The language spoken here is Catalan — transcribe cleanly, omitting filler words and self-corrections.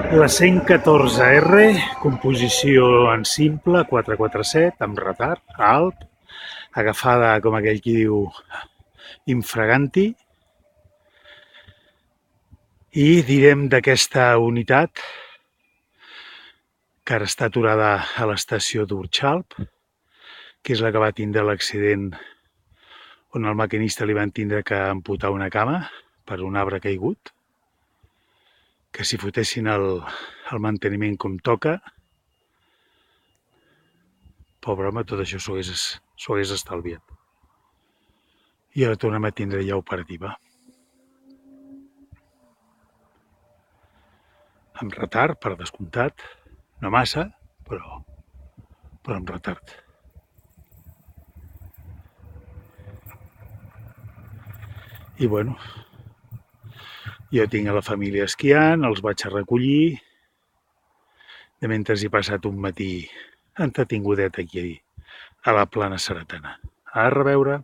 La 114R, composició en simple, 447, amb retard, alt, agafada, com aquell qui diu, infraganti. I direm d'aquesta unitat, que ara està aturada a l'estació d'Urxalp, que és la que va tindre l'accident on el maquinista li van tindre que amputar una cama per un arbre caigut, que si fotessin el manteniment com toca, pobre home, tot això s'ho hagués estalviat. I ara tornem a tindre ja operativa. Amb retard, per descomptat, no massa, però amb retard. I bueno, jo tinc a la família esquiant, els vaig a recollir, de mentre he passat un matí entretingudet aquí a la plana seretana. A reveure.